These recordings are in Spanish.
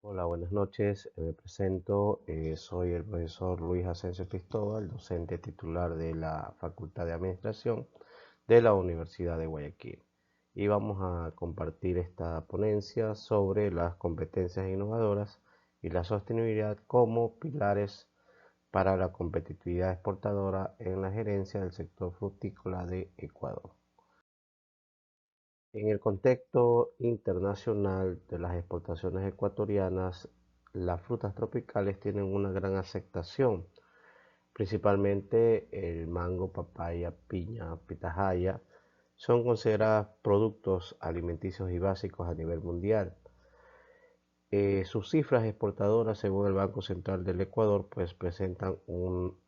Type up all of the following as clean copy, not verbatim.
Hola, buenas noches. Me presento. Soy el profesor Luis Asensio Cristóbal, docente titular de la Facultad de Administración de la Universidad de Guayaquil. Y vamos a compartir esta ponencia sobre las competencias innovadoras y la sostenibilidad como pilares para la competitividad exportadora en la gerencia del sector frutícola de Ecuador. En el contexto internacional de las exportaciones ecuatorianas, las frutas tropicales tienen una gran aceptación, principalmente el mango, papaya, piña, pitahaya, son consideradas productos alimenticios y básicos a nivel mundial. Sus cifras exportadoras, según el Banco Central del Ecuador, pues presentan un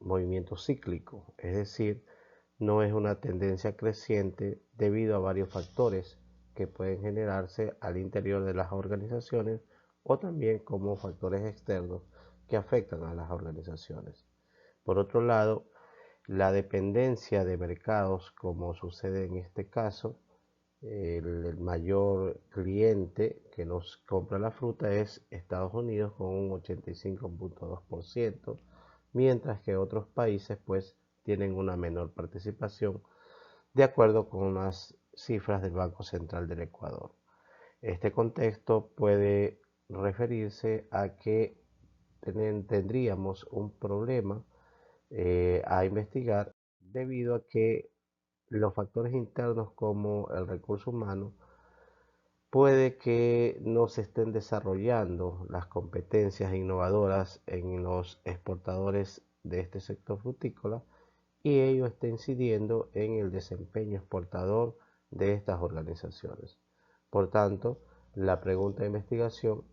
movimiento cíclico, es decir, no es una tendencia creciente debido a varios factores que pueden generarse al interior de las organizaciones o también como factores externos que afectan a las organizaciones. Por otro lado, la dependencia de mercados, como sucede en este caso, el mayor cliente que nos compra la fruta es Estados Unidos con un 85.2%, mientras que otros países pues tienen una menor participación de acuerdo con las cifras del Banco Central del Ecuador. Este contexto puede referirse a que tendríamos un problema a investigar debido a que los factores internos como el recurso humano puede que no se estén desarrollando las competencias innovadoras en los exportadores de este sector frutícola y ello está incidiendo en el desempeño exportador de estas organizaciones. Por tanto, la pregunta de investigación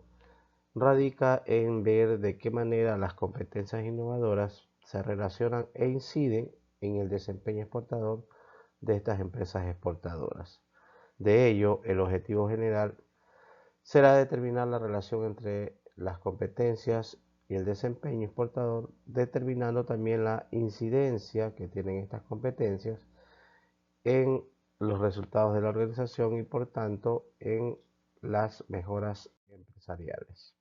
radica en ver de qué manera las competencias innovadoras se relacionan e inciden en el desempeño exportador de estas empresas exportadoras. De ello, el objetivo general será determinar la relación entre las competencias y el desempeño exportador, determinando también la incidencia que tienen estas competencias en los resultados de la organización y por tanto en las mejoras empresariales.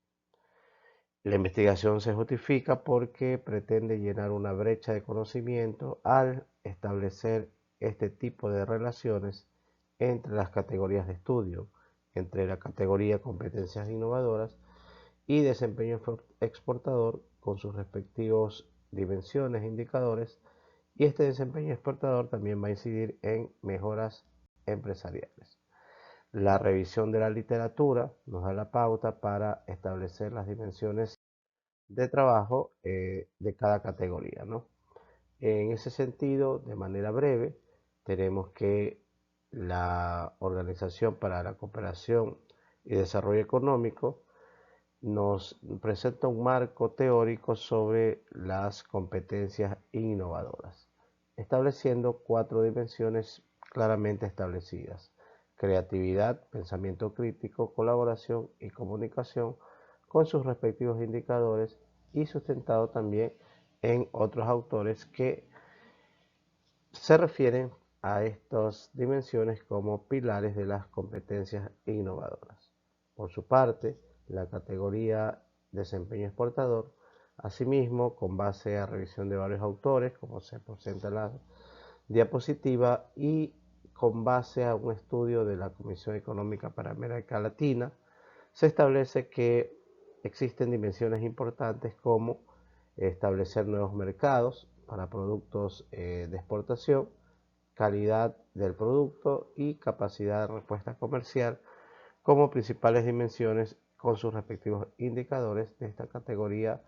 La investigación se justifica porque pretende llenar una brecha de conocimiento al establecer este tipo de relaciones entre las categorías de estudio, entre la categoría competencias innovadoras y desempeño exportador con sus respectivos dimensiones e indicadores, y este desempeño exportador también va a incidir en mejoras empresariales. La revisión de la literatura nos da la pauta para establecer las dimensiones de trabajo de cada categoría, ¿no? En ese sentido, de manera breve, tenemos que la Organización para la Cooperación y Desarrollo Económico nos presenta un marco teórico sobre las competencias innovadoras, estableciendo 4 dimensiones claramente establecidas: creatividad, pensamiento crítico, colaboración y comunicación, con sus respectivos indicadores y sustentado también en otros autores que se refieren a estas dimensiones como pilares de las competencias innovadoras. Por su parte, la categoría desempeño exportador, asimismo, con base a revisión de varios autores, como se presenta en la diapositiva, y con base a un estudio de la Comisión Económica para América Latina, se establece que existen dimensiones importantes como establecer nuevos mercados para productos de exportación, calidad del producto y capacidad de respuesta comercial como principales dimensiones con sus respectivos indicadores de esta categoría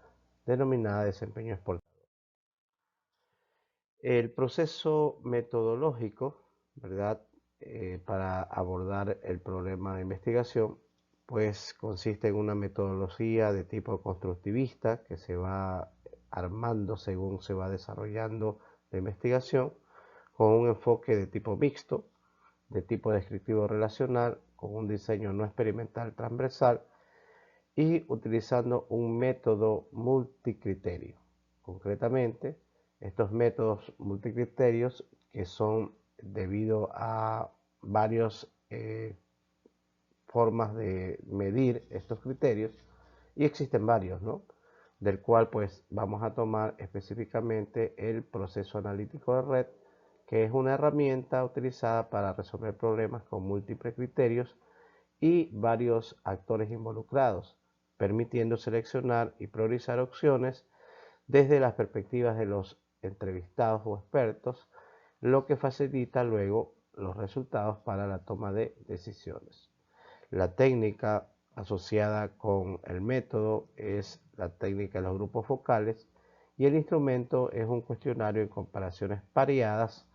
denominada desempeño exportador. El proceso metodológico, ¿verdad? Para abordar el problema de investigación, pues consiste en una metodología de tipo constructivista que se va armando según se va desarrollando la investigación, con un enfoque de tipo mixto, de tipo descriptivo relacional, con un diseño no experimental transversal y utilizando un método multicriterio. Concretamente, estos métodos multicriterios, que son debido a varios formas de medir estos criterios y existen varios, ¿no? Del cual pues vamos a tomar específicamente el proceso analítico de red, que es una herramienta utilizada para resolver problemas con múltiples criterios y varios actores involucrados, permitiendo seleccionar y priorizar opciones desde las perspectivas de los entrevistados o expertos, lo que facilita luego los resultados para la toma de decisiones. La técnica asociada con el método es la técnica de los grupos focales y el instrumento es un cuestionario en comparaciones pareadas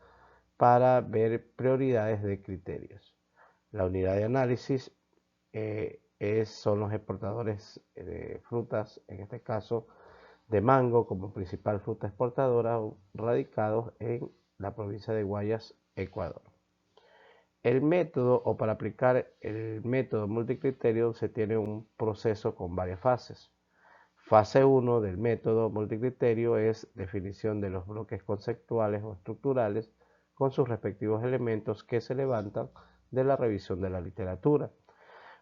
para ver prioridades de criterios. La unidad de análisis son los exportadores de frutas, en este caso de mango como principal fruta exportadora, radicados en la provincia de Guayas, Ecuador. El método, o para aplicar el método multicriterio, se tiene un proceso con varias fases. Fase 1 del método multicriterio es definición de los bloques conceptuales o estructurales con sus respectivos elementos que se levantan de la revisión de la literatura.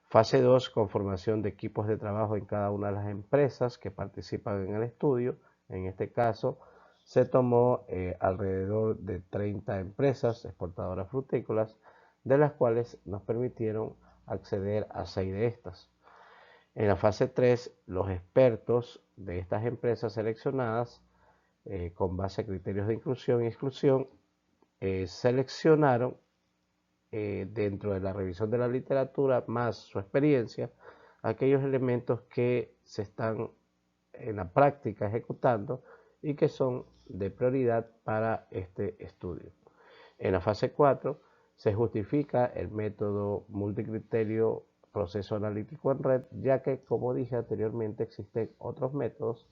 Fase 2, conformación de equipos de trabajo en cada una de las empresas que participan en el estudio. En este caso, se tomó alrededor de 30 empresas exportadoras frutícolas, de las cuales nos permitieron acceder a 6 de estas. En la fase 3, los expertos de estas empresas seleccionadas, con base a criterios de inclusión y exclusión, seleccionaron dentro de la revisión de la literatura, más su experiencia, aquellos elementos que se están en la práctica ejecutando y que son de prioridad para este estudio. En la fase 4 se justifica el método multicriterio proceso analítico en red, ya que, como dije anteriormente, existen otros métodos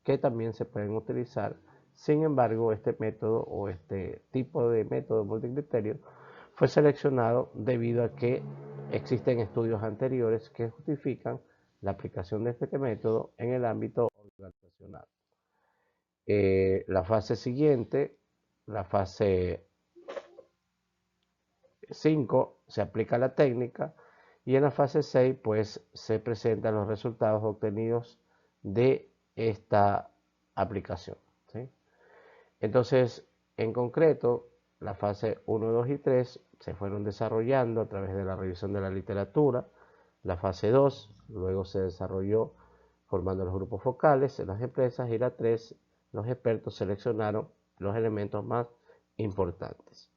que también se pueden utilizar. Sin embargo, este método o este tipo de método multicriterio fue seleccionado debido a que existen estudios anteriores que justifican la aplicación de este método en el ámbito organizacional. La fase siguiente, la fase 5, se aplica la técnica y en la fase 6 pues se presentan los resultados obtenidos de esta aplicación, ¿sí? Entonces, en concreto, la fase 1, 2 y 3 se fueron desarrollando a través de la revisión de la literatura. La fase 2 luego se desarrolló formando los grupos focales en las empresas y la 3, los expertos seleccionaron los elementos más importantes.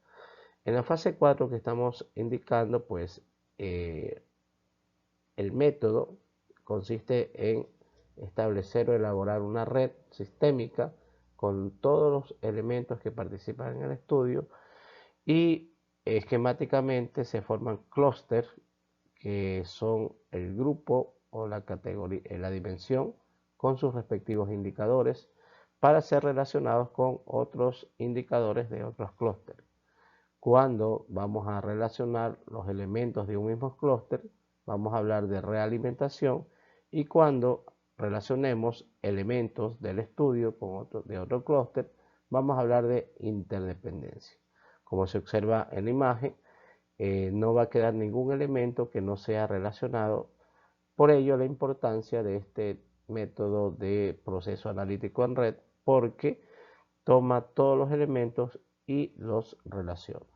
En la fase 4 que estamos indicando, pues el método consiste en establecer o elaborar una red sistémica con todos los elementos que participan en el estudio y esquemáticamente se forman clústeres que son el grupo o la categoría, la dimensión con sus respectivos indicadores para ser relacionados con otros indicadores de otros clústeres. Cuando vamos a relacionar los elementos de un mismo clúster, vamos a hablar de realimentación, y cuando relacionemos elementos del estudio con de otro clúster, vamos a hablar de interdependencia. Como se observa en la imagen, no va a quedar ningún elemento que no sea relacionado. Por ello, la importancia de este método de proceso analítico en red, porque toma todos los elementos y los relaciona.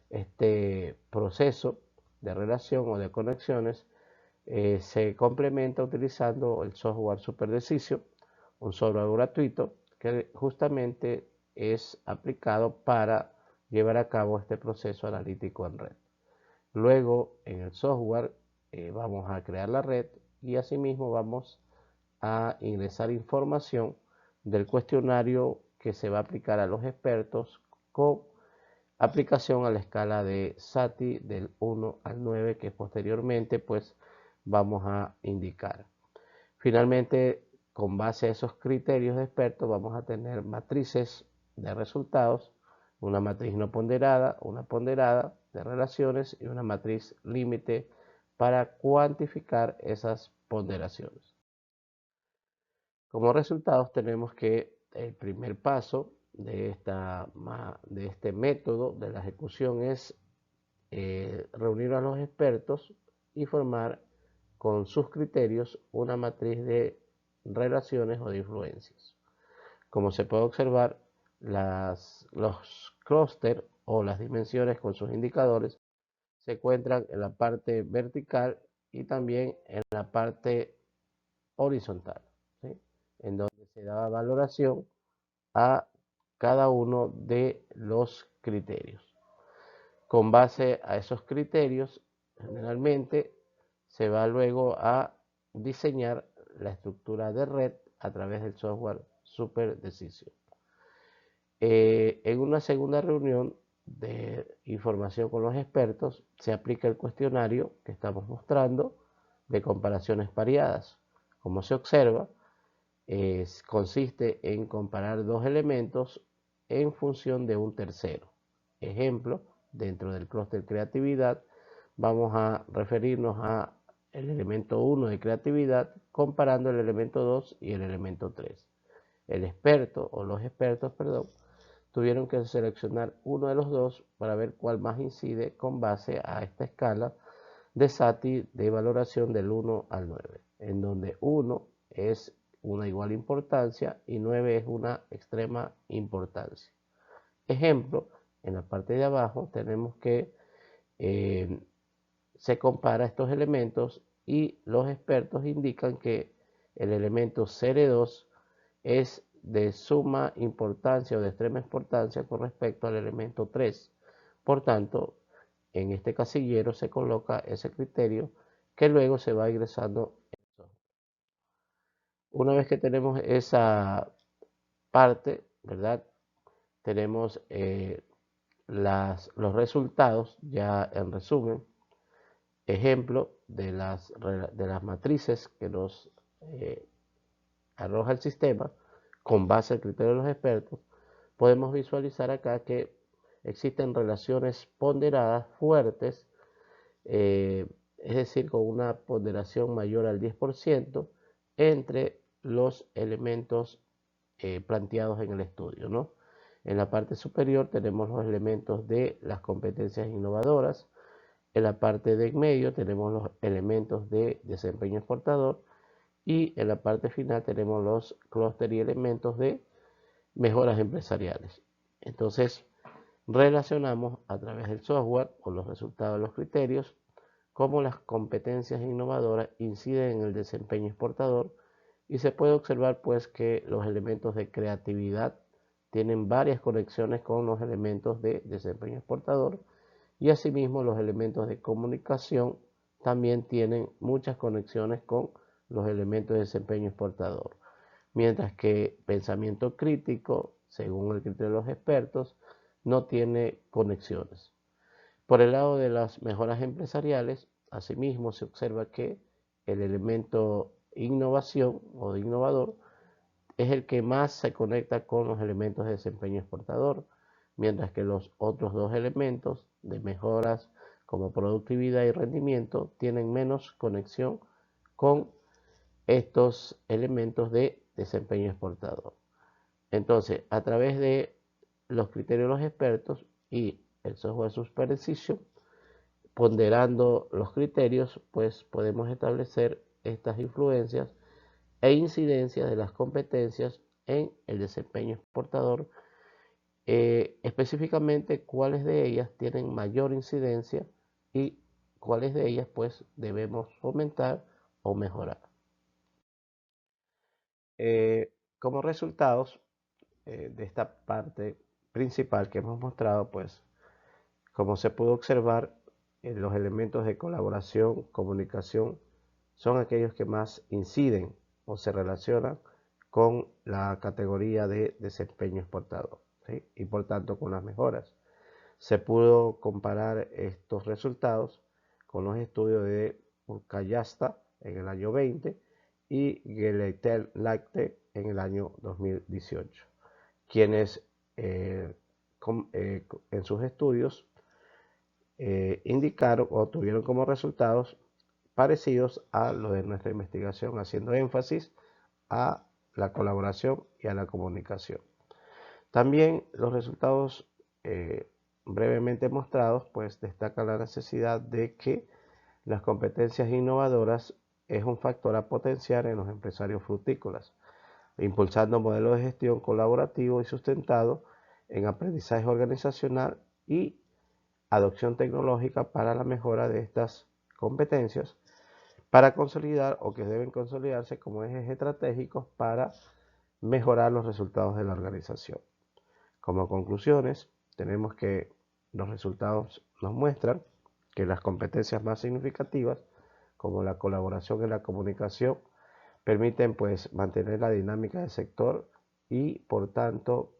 Este proceso de relación o de conexiones se complementa utilizando el software SuperDecision, un software gratuito que justamente es aplicado para llevar a cabo este proceso analítico en red. Luego, en el software vamos a crear la red y asimismo vamos a ingresar información del cuestionario que se va a aplicar a los expertos con aplicación a la escala de SATI del 1 al 9 que posteriormente pues vamos a indicar. Finalmente, con base a esos criterios de expertos vamos a tener matrices de resultados, una matriz no ponderada, una ponderada de relaciones y una matriz límite para cuantificar esas ponderaciones. Como resultados tenemos que el primer paso de este método de la ejecución es reunir a los expertos y formar con sus criterios una matriz de relaciones o de influencias. Como se puede observar, los clústeres o las dimensiones con sus indicadores se encuentran en la parte vertical y también en la parte horizontal, ¿sí? En donde se da valoración a cada uno de los criterios. Con base a esos criterios, generalmente se va luego a diseñar la estructura de red a través del software SuperDecision. En una segunda reunión de información con los expertos, se aplica el cuestionario que estamos mostrando de comparaciones pareadas. Como se observa, consiste en comparar dos elementos en función de un tercero. Ejemplo, dentro del clúster creatividad, vamos a referirnos a el elemento 1 de creatividad comparando el elemento 2 y el elemento 3. El experto o los expertos, perdón, tuvieron que seleccionar uno de los dos para ver cuál más incide con base a esta escala de SATI de valoración del 1 al 9, en donde 1 es una igual importancia y 9 es una extrema importancia. Ejemplo, en la parte de abajo tenemos que se compara estos elementos y los expertos indican que el elemento CR2 es de suma importancia o de extrema importancia con respecto al elemento 3. Por tanto, en este casillero se coloca ese criterio que luego se va ingresando. Una vez que tenemos esa parte, ¿verdad? Tenemos los resultados ya en resumen. Ejemplo de las matrices que nos arroja el sistema con base al criterio de los expertos. Podemos visualizar acá que existen relaciones ponderadas fuertes, es decir, con una ponderación mayor al 10% entre los elementos planteados en el estudio, ¿no? En la parte superior tenemos los elementos de las competencias innovadoras. En la parte de en medio tenemos los elementos de desempeño exportador. Y en la parte final tenemos los clústeres y elementos de mejoras empresariales. Entonces, relacionamos a través del software o los resultados de los criterios cómo las competencias innovadoras inciden en el desempeño exportador y se puede observar pues que los elementos de creatividad tienen varias conexiones con los elementos de desempeño exportador y asimismo los elementos de comunicación también tienen muchas conexiones con los elementos de desempeño exportador, mientras que pensamiento crítico, según el criterio de los expertos, no tiene conexiones. Por el lado de las mejoras empresariales, asimismo se observa que el elemento innovación o de innovador es el que más se conecta con los elementos de desempeño exportador, mientras que los otros dos elementos de mejoras como productividad y rendimiento tienen menos conexión con estos elementos de desempeño exportador. Entonces, a través de los criterios de los expertos y el software SuperDecision, ponderando los criterios, pues podemos establecer estas influencias e incidencias de las competencias en el desempeño exportador, específicamente cuáles de ellas tienen mayor incidencia y cuáles de ellas pues debemos fomentar o mejorar. Como resultados de esta parte principal que hemos mostrado, pues como se pudo observar, los elementos de colaboración, comunicación, son aquellos que más inciden o se relacionan con la categoría de desempeño exportador, ¿sí? Y por tanto con las mejoras. Se pudo comparar estos resultados con los estudios de Urkayasta en el año 20 y Geleitel-Lacte en el año 2018, quienes en sus estudios indicaron o tuvieron como resultados parecidos a los de nuestra investigación, haciendo énfasis a la colaboración y a la comunicación. También los resultados brevemente mostrados pues destacan la necesidad de que Las competencias innovadoras es un factor a potenciar en los empresarios frutícolas, impulsando modelos de gestión colaborativo y sustentado en aprendizaje organizacional y adopción tecnológica para la mejora de estas competencias, para consolidar o que deben consolidarse como ejes estratégicos para mejorar los resultados de la organización. Como conclusiones, tenemos que los resultados nos muestran que las competencias más significativas, como la colaboración y la comunicación, permiten pues mantener la dinámica del sector y por tanto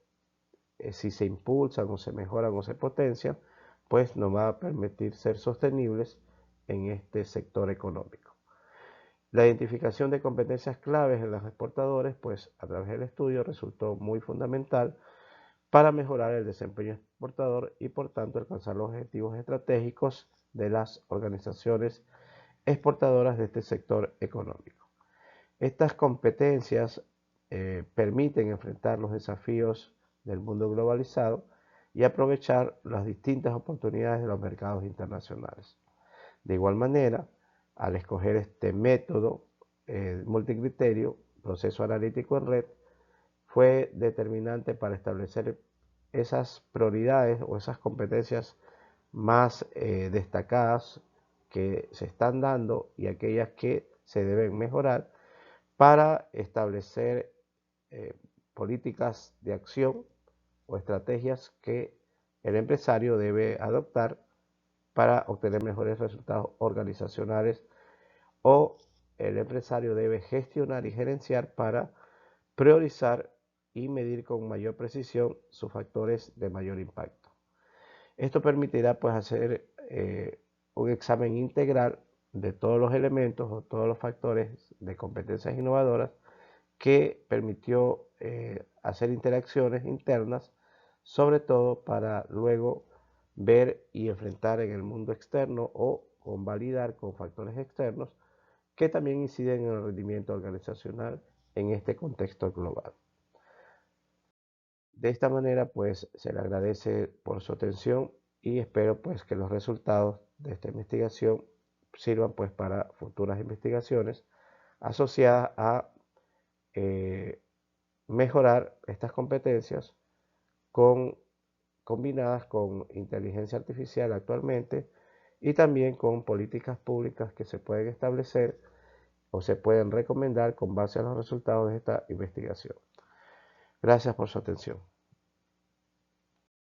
si se impulsan o se mejoran o se potencian, pues nos va a permitir ser sostenibles en este sector económico. La identificación de competencias claves en los exportadores, pues a través del estudio resultó muy fundamental para mejorar el desempeño exportador y por tanto alcanzar los objetivos estratégicos de las organizaciones exportadoras de este sector económico. Estas competencias permiten enfrentar los desafíos del mundo globalizado y aprovechar las distintas oportunidades de los mercados internacionales. De igual manera, al escoger este método multicriterio, proceso analítico en red, fue determinante para establecer esas prioridades o esas competencias más destacadas que se están dando y aquellas que se deben mejorar para establecer políticas de acción o estrategias que el empresario debe adoptar para obtener mejores resultados organizacionales o el empresario debe gestionar y gerenciar para priorizar y medir con mayor precisión sus factores de mayor impacto. Esto permitirá pues hacer un examen integral de todos los elementos o todos los factores de competencias innovadoras que permitió hacer interacciones internas, sobre todo para luego ver y enfrentar en el mundo externo o convalidar con factores externos que también inciden en el rendimiento organizacional en este contexto global. De esta manera, pues se le agradece por su atención y espero pues que los resultados de esta investigación sirvan pues para futuras investigaciones asociadas a mejorar estas competencias combinadas con inteligencia artificial actualmente y también con políticas públicas que se pueden establecer o se pueden recomendar con base a los resultados de esta investigación. Gracias por su atención.